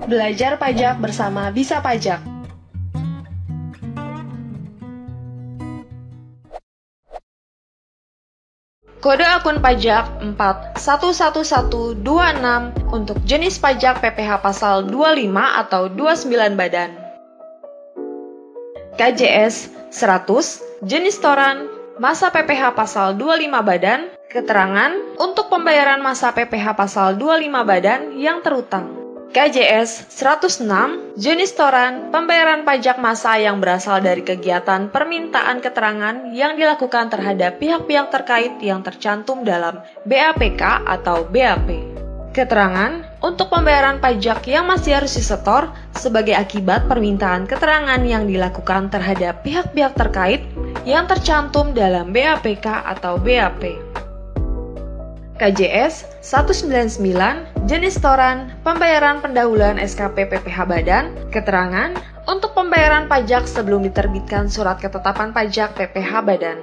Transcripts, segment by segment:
Belajar pajak bersama Bisa Pajak. Kode akun pajak 411126 untuk jenis pajak PPh pasal 25 atau 29 badan. KJS 100, jenis toran, masa PPh pasal 25 badan, keterangan untuk pembayaran masa PPh pasal 25 badan yang terutang. KJS 106, jenis toran, pembayaran pajak massa yang berasal dari kegiatan permintaan keterangan yang dilakukan terhadap pihak-pihak terkait yang tercantum dalam BAPK atau BAP. Keterangan untuk pembayaran pajak yang masih harus disetor sebagai akibat permintaan keterangan yang dilakukan terhadap pihak-pihak terkait yang tercantum dalam BAPK atau BAP. KJS 199, jenis toran, pembayaran pendahuluan SKP PPh Badan, keterangan untuk pembayaran pajak sebelum diterbitkan surat ketetapan pajak PPh Badan.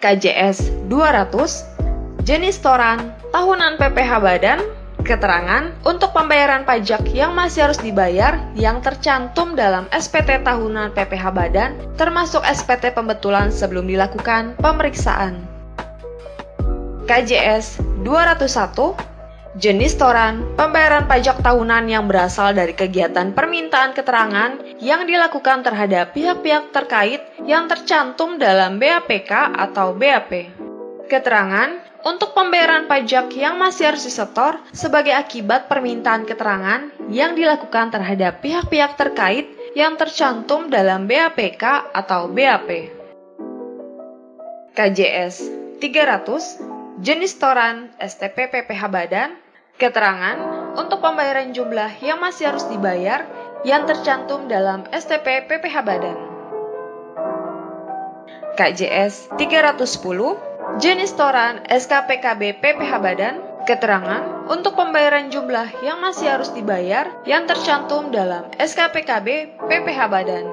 KJS 200, jenis toran, tahunan PPh Badan, keterangan untuk pembayaran pajak yang masih harus dibayar yang tercantum dalam SPT tahunan PPh Badan, termasuk SPT pembetulan sebelum dilakukan pemeriksaan. KJS 201, jenis toran, pembayaran pajak tahunan yang berasal dari kegiatan permintaan keterangan yang dilakukan terhadap pihak-pihak terkait yang tercantum dalam BAPK atau BAP. Keterangan untuk pembayaran pajak yang masih harus disetor sebagai akibat permintaan keterangan yang dilakukan terhadap pihak-pihak terkait yang tercantum dalam BAPK atau BAP. KJS 300, jenis toran STP PPh Badan, keterangan untuk pembayaran jumlah yang masih harus dibayar yang tercantum dalam STP PPh Badan. KJS 310, jenis toran SKPKB PPh Badan, keterangan untuk pembayaran jumlah yang masih harus dibayar yang tercantum dalam SKPKB PPh Badan.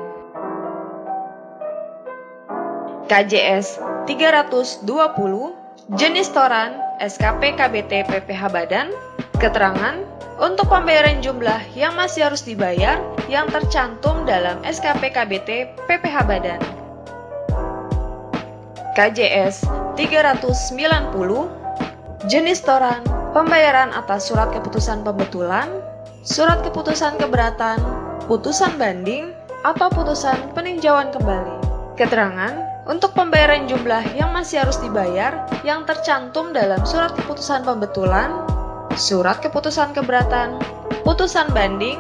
KJS 320, jenis toran SKP KBT PPh Badan, keterangan untuk pembayaran jumlah yang masih harus dibayar yang tercantum dalam SKP KBT PPh Badan. KJS 390, jenis toran, pembayaran atas surat keputusan pembetulan, surat keputusan keberatan, putusan banding, atau putusan peninjauan kembali. Keterangan untuk pembayaran jumlah yang masih harus dibayar yang tercantum dalam surat keputusan pembetulan, surat keputusan keberatan, putusan banding,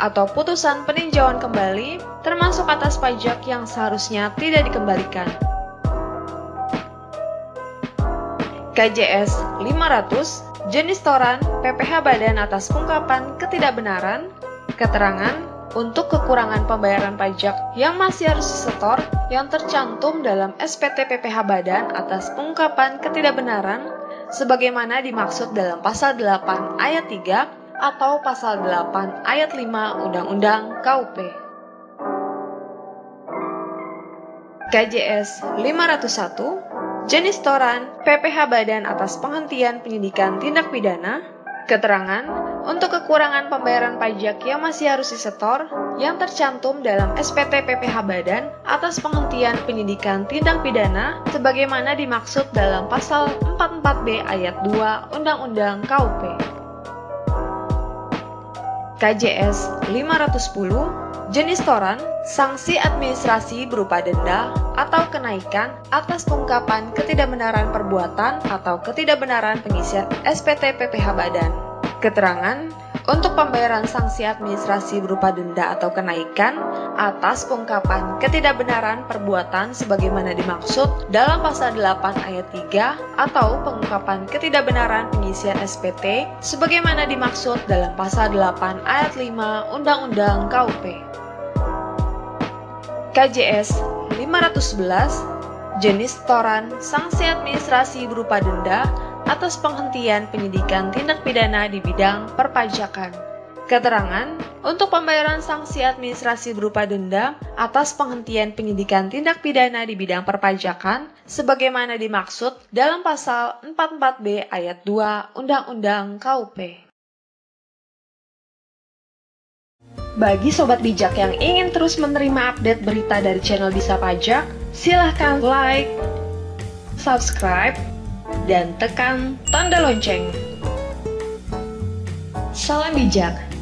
atau putusan peninjauan kembali, termasuk atas pajak yang seharusnya tidak dikembalikan. KJS 500, jenis toran PPh Badan atas ungkapan ketidakbenaran, keterangan untuk kekurangan pembayaran pajak yang masih harus disetor yang tercantum dalam SPT PPh Badan atas ungkapan ketidakbenaran sebagaimana dimaksud dalam pasal 8 ayat 3 atau pasal 8 ayat 5 Undang-Undang KUP. KJS 501, jenis toran PPh Badan atas penghentian penyidikan tindak pidana, keterangan untuk kekurangan pembayaran pajak yang masih harus disetor yang tercantum dalam SPT PPh Badan atas penghentian penyidikan tindak pidana sebagaimana dimaksud dalam pasal 44B ayat 2 Undang-Undang KUP. KJS 510, jenis toran, sanksi administrasi berupa denda atau kenaikan atas pengungkapan ketidakbenaran perbuatan atau ketidakbenaran pengisian SPT PPh Badan. Keterangan untuk pembayaran sanksi administrasi berupa denda atau kenaikan atas pengungkapan ketidakbenaran perbuatan sebagaimana dimaksud dalam pasal 8 ayat 3 atau pengungkapan ketidakbenaran pengisian SPT sebagaimana dimaksud dalam pasal 8 ayat 5 Undang-Undang KUP. KJS 511, jenis toran sanksi administrasi berupa denda atas penghentian penyidikan tindak pidana di bidang perpajakan. Keterangan untuk pembayaran sanksi administrasi berupa denda atas penghentian penyidikan tindak pidana di bidang perpajakan sebagaimana dimaksud dalam pasal 44B ayat 2 Undang-Undang KUP. Bagi sobat bijak yang ingin terus menerima update berita dari channel Bisa Pajak, silahkan like, subscribe, dan tekan tanda lonceng. Salam bijak.